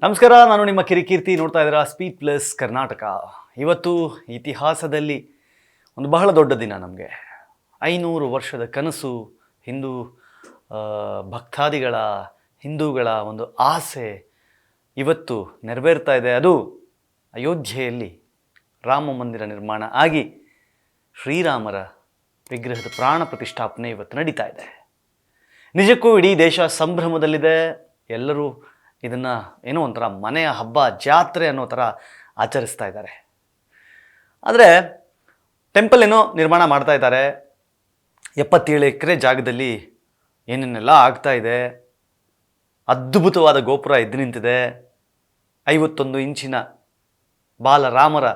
ನಮಸ್ಕಾರ, ನಾನು ನಿಮ್ಮ ಕಿರಿಕೀರ್ತಿ. ನೋಡ್ತಾ ಇದ್ದೀರಾ ಸ್ಪೀಡ್ ಪ್ಲಸ್ ಕರ್ನಾಟಕ. ಇವತ್ತು ಇತಿಹಾಸದಲ್ಲಿ ಒಂದು ಬಹಳ ದೊಡ್ಡ ದಿನ ನಮಗೆ. 500 ವರ್ಷದ ಕನಸು, ಹಿಂದೂ ಭಕ್ತಾದಿಗಳ, ಹಿಂದೂಗಳ ಒಂದು ಆಸೆ ಇವತ್ತು ನೆರವೇರ್ತಾ ಇದೆ. ಅದು ಅಯೋಧ್ಯೆಯಲ್ಲಿ ರಾಮ ಮಂದಿರ ನಿರ್ಮಾಣ ಆಗಿ ಶ್ರೀರಾಮರ ವಿಗ್ರಹದ ಪ್ರಾಣ ಪ್ರತಿಷ್ಠಾಪನೆ ಇವತ್ತು ನಡೀತಾ ಇದೆ. ನಿಜಕ್ಕೂ ಇಡೀ ದೇಶ ಸಂಭ್ರಮದಲ್ಲಿದೆ. ಎಲ್ಲರೂ ಇದನ್ನು ಏನೋ ಒಂಥರ ಮನೆಯ ಹಬ್ಬ, ಜಾತ್ರೆ ಅನ್ನೋ ಥರ ಆಚರಿಸ್ತಾ ಇದ್ದಾರೆ. ಆದರೆ ಟೆಂಪಲ್ ಏನೋ ನಿರ್ಮಾಣ ಮಾಡ್ತಾ ಇದ್ದಾರೆ. 77 ಎಕರೆ ಜಾಗದಲ್ಲಿ ಏನೇನೆಲ್ಲ ಆಗ್ತಾ ಇದೆ. ಅದ್ಭುತವಾದ ಗೋಪುರ ಎದ್ದು ನಿಂತಿದೆ. 51 ಇಂಚಿನ ಬಾಲರಾಮರ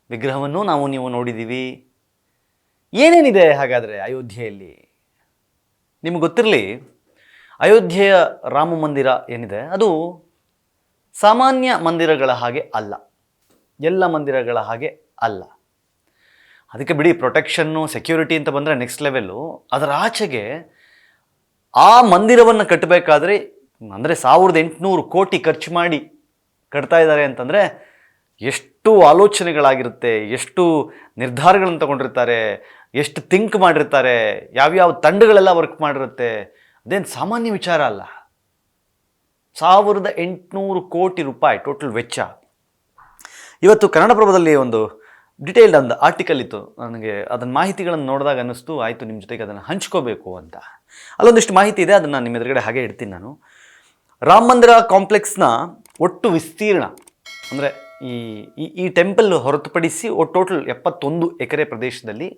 ವಿಗ್ರಹವನ್ನು ನೀವು ನೋಡಿದ್ದೀವಿ. ಏನೇನಿದೆ ಹಾಗಾದರೆ ಅಯೋಧ್ಯೆಯಲ್ಲಿ? ನಿಮಗೆ ಗೊತ್ತಿರಲಿ, ಅಯೋಧ್ಯೆಯ ರಾಮ ಮಂದಿರ ಏನಿದೆ ಅದು ಸಾಮಾನ್ಯ ಮಂದಿರಗಳ ಹಾಗೆ ಅಲ್ಲ, ಎಲ್ಲ ಮಂದಿರಗಳ ಹಾಗೆ ಅಲ್ಲ. ಅದಕ್ಕೆ ಬಿಡಿ, ಪ್ರೊಟೆಕ್ಷನ್ನು, ಸೆಕ್ಯೂರಿಟಿ ಅಂತ ಬಂದರೆ ನೆಕ್ಸ್ಟ್ ಲೆವೆಲ್ಲು. ಅದರ ಆಚೆಗೆ ಆ ಮಂದಿರವನ್ನು ಕಟ್ಟಬೇಕಾದ್ರೆ ಅಂದರೆ 1800 ಕೋಟಿ ಖರ್ಚು ಮಾಡಿ ಕಟ್ತಾ ಇದ್ದಾರೆ ಅಂತಂದರೆ ಎಷ್ಟು ಆಲೋಚನೆಗಳಾಗಿರುತ್ತೆ, ಎಷ್ಟು ನಿರ್ಧಾರಗಳನ್ನು ತಗೊಂಡಿರ್ತಾರೆ, ಎಷ್ಟು ಥಿಂಕ್ ಮಾಡಿರ್ತಾರೆ, ಯಾವ್ಯಾವ ತಂಡಗಳೆಲ್ಲ ವರ್ಕ್ ಮಾಡಿರುತ್ತೆ. ಅದೇನು ಸಾಮಾನ್ಯ ವಿಚಾರ ಅಲ್ಲ. 1800 ಕೋಟಿ ರೂಪಾಯಿ ಟೋಟಲ್ ವೆಚ್ಚ. ಇವತ್ತು ಕನ್ನಡಪ್ರಭದಲ್ಲಿ ಒಂದು ಡಿಟೇಲ್ಡ್ ಒಂದು ಆರ್ಟಿಕಲ್ ಇತ್ತು. ನನಗೆ ಅದನ್ನ ಮಾಹಿತಿಗಳನ್ನು ನೋಡಿದಾಗ ಅನ್ನಿಸ್ತು, ಆಯಿತು ನಿಮ್ಮ ಜೊತೆಗೆ ಅದನ್ನು ಹಂಚ್ಕೋಬೇಕು ಅಂತ. ಅಲ್ಲೊಂದಿಷ್ಟು ಮಾಹಿತಿ ಇದೆ, ಅದನ್ನು ನಿಮ್ಮ ಎದುರುಗಡೆ ಹಾಗೆ ಇಡ್ತೀನಿ ನಾನು. ರಾಮ ಮಂದಿರ ಕಾಂಪ್ಲೆಕ್ಸ್ನ ಒಟ್ಟು ವಿಸ್ತೀರ್ಣ ಅಂದರೆ ಈ ಟೆಂಪಲ್ ಹೊರತುಪಡಿಸಿ ಟೋಟಲ್ 71 ಎಕರೆ ಪ್ರದೇಶದಲ್ಲಿ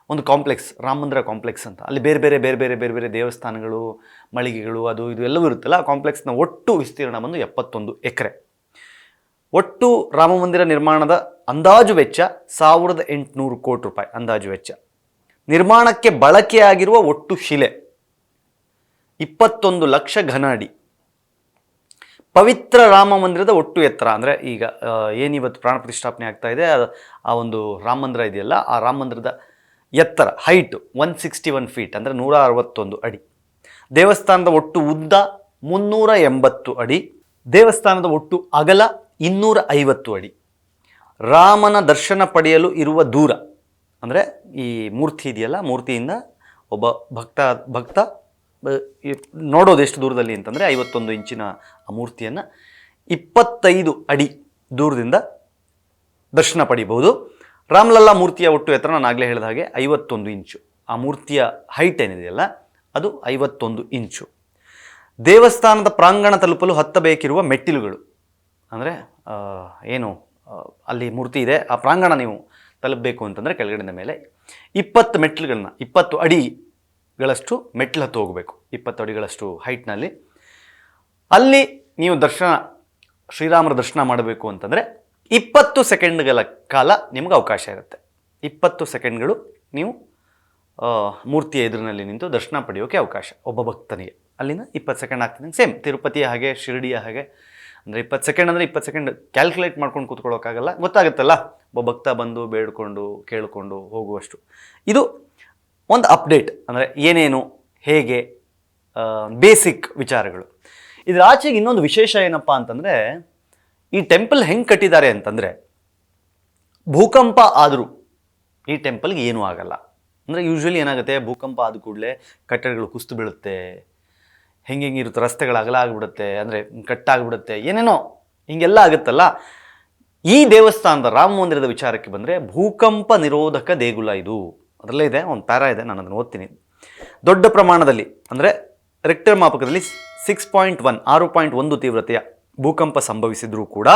ಒಂದು ಕಾಂಪ್ಲೆಕ್ಸ್, ರಾಮ ಮಂದಿರ ಕಾಂಪ್ಲೆಕ್ಸ್ ಅಂತ. ಅಲ್ಲಿ ಬೇರೆ ಬೇರೆ ದೇವಸ್ಥಾನಗಳು, ಮಳಿಗೆಗಳು, ಅದು ಇದು ಎಲ್ಲವೂ ಇರುತ್ತಲ್ಲ. ಆ ಕಾಂಪ್ಲೆಕ್ಸ್ನ ಒಟ್ಟು ವಿಸ್ತೀರ್ಣ ಬಂದು 71 ಎಕರೆ. ಒಟ್ಟು ರಾಮ ಮಂದಿರ ನಿರ್ಮಾಣದ ಅಂದಾಜು ವೆಚ್ಚ 1800 ಕೋಟಿ ರೂಪಾಯಿ ಅಂದಾಜು ವೆಚ್ಚ. ನಿರ್ಮಾಣಕ್ಕೆ ಬಳಕೆಯಾಗಿರುವ ಒಟ್ಟು ಶಿಲೆ 21 ಲಕ್ಷ ಘನ ಅಡಿ. ಪವಿತ್ರ ರಾಮ ಮಂದಿರದ ಒಟ್ಟು ಎತ್ತರ ಅಂದರೆ ಈಗ ಏನಿವತ್ತು ಪ್ರಾಣ ಪ್ರತಿಷ್ಠಾಪನೆ ಆಗ್ತಾ ಇದೆ, ಆ ಒಂದು ರಾಮ ಮಂದಿರ ಇದೆಯಲ್ಲ, ಆ ರಾಮ ಮಂದಿರದ ಎತ್ತರ, ಹೈಟು 161 ಫೀಟ್ ಅಂದರೆ 161 ಅಡಿ. ದೇವಸ್ಥಾನದ ಒಟ್ಟು ಉದ್ದ 380 ಅಡಿ. ದೇವಸ್ಥಾನದ ಒಟ್ಟು ಅಗಲ 250 ಅಡಿ. ರಾಮನ ದರ್ಶನ ಪಡೆಯಲು ಇರುವ ದೂರ ಅಂದರೆ ಈ ಮೂರ್ತಿ ಇದೆಯಲ್ಲ, ಮೂರ್ತಿಯಿಂದ ಒಬ್ಬ ಭಕ್ತ ನೋಡೋದು ಎಷ್ಟು ದೂರದಲ್ಲಿ ಅಂತಂದರೆ 51 ಇಂಚಿನ ಆ ಮೂರ್ತಿಯನ್ನು 25 ಅಡಿ ದೂರದಿಂದ ದರ್ಶನ ಪಡಿಬಹುದು. ರಾಮಲಲ್ಲಾ ಮೂರ್ತಿಯ ಒಟ್ಟು ಎತ್ತರ ನಾನು ಆಗಲೇ ಹೇಳಿದ ಹಾಗೆ 51 ಇಂಚು. ಆ ಮೂರ್ತಿಯ ಹೈಟ್ ಏನಿದೆಯಲ್ಲ ಅದು 51 ಇಂಚು. ದೇವಸ್ಥಾನದ ಪ್ರಾಂಗಣ ತಲುಪಲು ಹತ್ತಬೇಕಿರುವ ಮೆಟ್ಟಿಲುಗಳು ಅಂದರೆ ಏನು ಅಲ್ಲಿ ಮೂರ್ತಿ ಇದೆ, ಆ ಪ್ರಾಂಗಣ ನೀವು ತಲುಪಬೇಕು ಅಂತಂದರೆ ಕೆಳಗಡೆಯಿಂದ ಮೇಲೆ 20 ಮೆಟ್ಟಿಲುಗಳನ್ನ, 20 ಅಡಿಗಳಷ್ಟು ಮೆಟ್ಟಿಲು ಹತ್ತು ಹೋಗಬೇಕು. 20 ಅಡಿಗಳಷ್ಟು ಹೈಟ್ನಲ್ಲಿ ಅಲ್ಲಿ ನೀವು ಶ್ರೀರಾಮರ ದರ್ಶನ ಮಾಡಬೇಕು ಅಂತಂದರೆ 20 ಸೆಕೆಂಡ್ಗಳ ಕಾಲ ನಿಮಗೆ ಅವಕಾಶ ಇರುತ್ತೆ. 20 ಸೆಕೆಂಡ್ಗಳು ನೀವು ಮೂರ್ತಿಯ ಎದುರಿನಲ್ಲಿ ನಿಂತು ದರ್ಶನ ಪಡೆಯೋಕ್ಕೆ ಅವಕಾಶ ಒಬ್ಬ ಭಕ್ತನಿಗೆ. ಅಲ್ಲಿಂದ 20 ಸೆಕೆಂಡ್ ಆಗ್ತದೆ. ಸೇಮ್ ತಿರುಪತಿಯ ಹಾಗೆ, ಶಿರಡಿಯ ಹಾಗೆ. ಅಂದರೆ 20 ಸೆಕೆಂಡ್ ಅಂದರೆ 20 ಸೆಕೆಂಡ್ ಕ್ಯಾಲ್ಕುಲೇಟ್ ಮಾಡ್ಕೊಂಡು ಕೂತ್ಕೊಳ್ಳೋಕ್ಕಾಗಲ್ಲ, ಗೊತ್ತಾಗುತ್ತಲ್ಲ. ಒಬ್ಬ ಭಕ್ತ ಬಂದು ಬೇಡ್ಕೊಂಡು ಕೇಳಿಕೊಂಡು ಹೋಗುವಷ್ಟು. ಇದು ಒಂದು ಅಪ್ಡೇಟ್, ಅಂದರೆ ಏನೇನು ಹೇಗೆ ಬೇಸಿಕ್ ವಿಚಾರಗಳು. ಇದರ ಆಚೆಗೆ ಇನ್ನೊಂದು ವಿಶೇಷ ಏನಪ್ಪ ಅಂತಂದರೆ, ಈ ಟೆಂಪಲ್ ಹೆಂಗೆ ಕಟ್ಟಿದ್ದಾರೆ ಅಂತಂದರೆ, ಭೂಕಂಪ ಆದರೂ ಈ ಟೆಂಪಲ್ಗೆ ಏನೂ ಆಗಲ್ಲ. ಅಂದರೆ ಯೂಶ್ವಲಿ ಏನಾಗುತ್ತೆ, ಭೂಕಂಪ ಆದ ಕೂಡಲೇ ಕಟ್ಟಡಗಳು ಕುಸಿದು ಬೀಳುತ್ತೆ, ಹೆಂಗಿರುತ್ತೆ, ರಸ್ತೆಗಳು ಅಗಲ ಆಗಿಬಿಡುತ್ತೆ, ಅಂದರೆ ಕಟ್ಟಾಗ್ಬಿಡುತ್ತೆ, ಏನೇನೋ ಹಿಂಗೆಲ್ಲ ಆಗುತ್ತಲ್ಲ. ಈ ದೇವಸ್ಥಾನದ ರಾಮ ಮಂದಿರದ ವಿಚಾರಕ್ಕೆ ಬಂದರೆ ಭೂಕಂಪ ನಿರೋಧಕ ದೇಗುಲ ಇದು. ಅದರಲ್ಲೇ ಇದೆ, ಒಂದು ಪ್ಯಾರಾ ಇದೆ, ನಾನು ಅದನ್ನು ಓದ್ತೀನಿ. ದೊಡ್ಡ ಪ್ರಮಾಣದಲ್ಲಿ ಅಂದರೆ ರಿಕ್ಟರ್ ಮಾಪಕದಲ್ಲಿ 6.1 6.1 ತೀವ್ರತೆಯ ಭೂಕಂಪ ಸಂಭವಿಸಿದ್ರೂ ಕೂಡ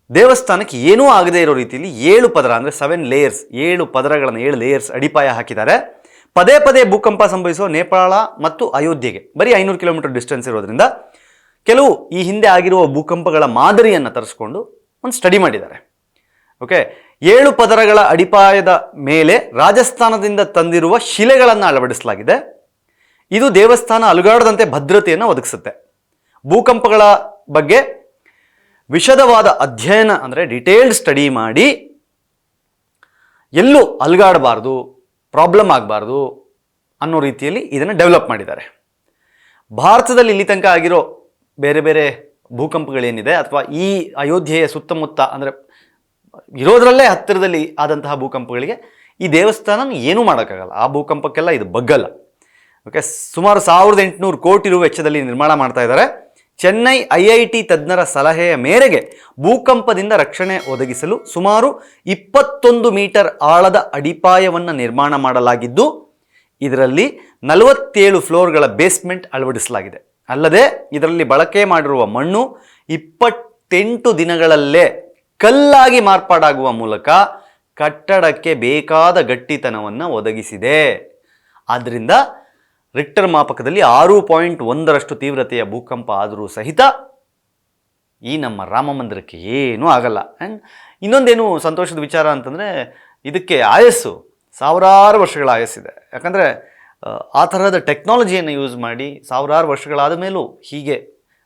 ದೇವಸ್ಥಾನಕ್ಕೆ ಏನೂ ಆಗದೇ ಇರೋ ರೀತಿಯಲ್ಲಿ 7 ಪದರ ಅಂದರೆ 7 ಲೇಯರ್ಸ್, 7 ಪದರಗಳನ್ನು, 7 ಲೇಯರ್ಸ್ ಅಡಿಪಾಯ ಹಾಕಿದ್ದಾರೆ. ಪದೇ ಭೂಕಂಪ ಸಂಭವಿಸುವ ನೇಪಾಳ ಮತ್ತು ಅಯೋಧ್ಯೆಗೆ ಬರೀ 500 ಕಿಲೋಮೀಟರ್ ಡಿಸ್ಟೆನ್ಸ್ ಇರೋದ್ರಿಂದ ಕೆಲವು ಈ ಹಿಂದೆ ಆಗಿರುವ ಭೂಕಂಪಗಳ ಮಾದರಿಯನ್ನು ತರಿಸ್ಕೊಂಡು ಒಂದು ಸ್ಟಡಿ ಮಾಡಿದ್ದಾರೆ. ಓಕೆ, 7 ಪದರಗಳ ಅಡಿಪಾಯದ ಮೇಲೆ ರಾಜಸ್ಥಾನದಿಂದ ತಂದಿರುವ ಶಿಲೆಗಳನ್ನು ಅಳವಡಿಸಲಾಗಿದೆ. ಇದು ದೇವಸ್ಥಾನ ಅಲುಗಾಡದಂತೆ ಭದ್ರತೆಯನ್ನು ಒದಗಿಸುತ್ತೆ. ಭೂಕಂಪಗಳ ಬಗ್ಗೆ ವಿಶದವಾದ ಅಧ್ಯಯನ ಅಂದರೆ ಡಿಟೇಲ್ಡ್ ಸ್ಟಡಿ ಮಾಡಿ ಎಲ್ಲೂ ಅಲುಗಾಡಬಾರ್ದು, ಪ್ರಾಬ್ಲಮ್ ಆಗಬಾರ್ದು ಅನ್ನೋ ರೀತಿಯಲ್ಲಿ ಇದನ್ನು ಡೆವಲಪ್ ಮಾಡಿದ್ದಾರೆ. ಭಾರತದಲ್ಲಿ ಇಲ್ಲಿ ತನಕ ಆಗಿರೋ ಬೇರೆ ಬೇರೆ ಭೂಕಂಪಗಳೇನಿದೆ ಅಥವಾ ಈ ಅಯೋಧ್ಯೆಯ ಸುತ್ತಮುತ್ತ ಅಂದರೆ ಇರೋದ್ರಲ್ಲೇ ಹತ್ತಿರದಲ್ಲಿ ಆದಂತಹ ಭೂಕಂಪಗಳಿಗೆ ಈ ದೇವಸ್ಥಾನ ಏನೂ ಮಾಡೋಕ್ಕಾಗಲ್ಲ. ಆ ಭೂಕಂಪಕ್ಕೆಲ್ಲ ಇದು ಬಗ್ಗಲ್ಲ. ಓಕೆ, ಸುಮಾರು 1800 ಕೋಟಿ ರು ವೆಚ್ಚದಲ್ಲಿ ನಿರ್ಮಾಣ ಮಾಡ್ತಾ ಇದ್ದಾರೆ. ಚೆನ್ನೈ IIT ತಜ್ಞರ ಸಲಹೆಯ ಮೇರೆಗೆ ಭೂಕಂಪದಿಂದ ರಕ್ಷಣೆ ಒದಗಿಸಲು ಸುಮಾರು 21 ಮೀಟರ್ ಆಳದ ಅಡಿಪಾಯವನ್ನು ನಿರ್ಮಾಣ ಮಾಡಲಾಗಿದ್ದು ಇದರಲ್ಲಿ 47 ಫ್ಲೋರ್ಗಳ ಬೇಸ್ಮೆಂಟ್ ಅಳವಡಿಸಲಾಗಿದೆ. ಅಲ್ಲದೆ ಇದರಲ್ಲಿ ಬಳಕೆ ಮಾಡಿರುವ ಮಣ್ಣು 28 ದಿನಗಳಲ್ಲೇ ಕಲ್ಲಾಗಿ ಮಾರ್ಪಾಡಾಗುವ ಮೂಲಕ ಕಟ್ಟಡಕ್ಕೆ ಬೇಕಾದ ಗಟ್ಟಿತನವನ್ನು ಒದಗಿಸಿದೆ. ಆದ್ದರಿಂದ ರಿಕ್ಟರ್ ಮಾಪಕದಲ್ಲಿ 6.1 ತೀವ್ರತೆಯ ಭೂಕಂಪ ಆದರೂ ಸಹಿತ ಈ ನಮ್ಮ ರಾಮ ಮಂದಿರಕ್ಕೆ ಏನೂ ಆಗಲ್ಲ. ಆ್ಯಂಡ್ ಇನ್ನೊಂದೇನು ಸಂತೋಷದ ವಿಚಾರ ಅಂತಂದರೆ ಇದಕ್ಕೆ ಆಯಸ್ಸು ಸಾವಿರಾರು ವರ್ಷಗಳ ಆಯಸ್ಸಿದೆ. ಯಾಕಂದರೆ ಆ ಥರದ ಟೆಕ್ನಾಲಜಿಯನ್ನು ಯೂಸ್ ಮಾಡಿ ಸಾವಿರಾರು ವರ್ಷಗಳಾದ ಮೇಲೂ ಹೀಗೆ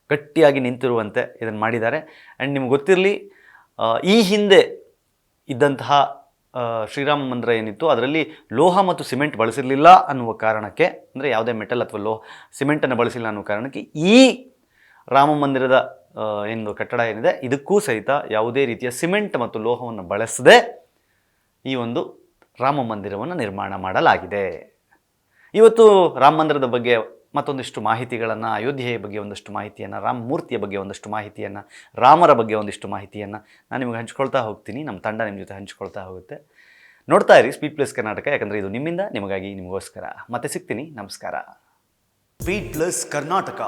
ಗಟ್ಟಿಯಾಗಿ ನಿಂತಿರುವಂತೆ ಇದನ್ನು ಮಾಡಿದ್ದಾರೆ. ಆ್ಯಂಡ್ ನಿಮ್ಗೆ ಗೊತ್ತಿರಲಿ, ಈ ಹಿಂದೆ ಇದ್ದಂತಹ ಶ್ರೀರಾಮ ಮಂದಿರ ಏನಿತ್ತು ಅದರಲ್ಲಿ ಲೋಹ ಮತ್ತು ಸಿಮೆಂಟ್ ಬಳಸಿರಲಿಲ್ಲ ಅನ್ನುವ ಕಾರಣಕ್ಕೆ, ಅಂದರೆ ಯಾವುದೇ ಮೆಟಲ್ ಅಥವಾ ಸಿಮೆಂಟನ್ನು ಬಳಸಿಲ್ಲ ಅನ್ನುವ ಕಾರಣಕ್ಕೆ ಈ ರಾಮ ಮಂದಿರದ ಏನು ಕಟ್ಟಡ ಏನಿದೆ ಇದಕ್ಕೂ ಸಹಿತ ಯಾವುದೇ ರೀತಿಯ ಸಿಮೆಂಟ್ ಮತ್ತು ಲೋಹವನ್ನು ಬಳಸದೆ ಈ ಒಂದು ರಾಮ ಮಂದಿರವನ್ನು ನಿರ್ಮಾಣ ಮಾಡಲಾಗಿದೆ. ಇವತ್ತು ರಾಮ ಮಂದಿರದ ಬಗ್ಗೆ ಮತ್ತೊಂದಿಷ್ಟು ಮಾಹಿತಿಗಳನ್ನು, ಅಯೋಧ್ಯೆಯ ಬಗ್ಗೆ ಒಂದಷ್ಟು ಮಾಹಿತಿಯನ್ನು, ರಾಮ ಮೂರ್ತಿಯ ಬಗ್ಗೆ ಒಂದಷ್ಟು ಮಾಹಿತಿಯನ್ನು, ರಾಮರ ಬಗ್ಗೆ ಒಂದಿಷ್ಟು ಮಾಹಿತಿಯನ್ನು ನಾನು ನಿಮಗೆ ಹಂಚ್ಕೊಳ್ತಾ ಹೋಗ್ತೀನಿ. ನಮ್ಮ ತಂಡ ನಿಮ್ಮ ಜೊತೆ ಹಂಚ್ಕೊಳ್ತಾ ಹೋಗುತ್ತೆ. ನೋಡ್ತಾ ಇರಿ ಸ್ಪೀಡ್ ಪ್ಲಸ್ ಕರ್ನಾಟಕ, ಯಾಕಂದರೆ ಇದು ನಿಮ್ಮಿಂದ ನಿಮಗಾಗಿ ನಿಮಗೋಸ್ಕರ. ಮತ್ತೆ ಸಿಗ್ತೀನಿ. ನಮಸ್ಕಾರ. Speed plus Karnataka.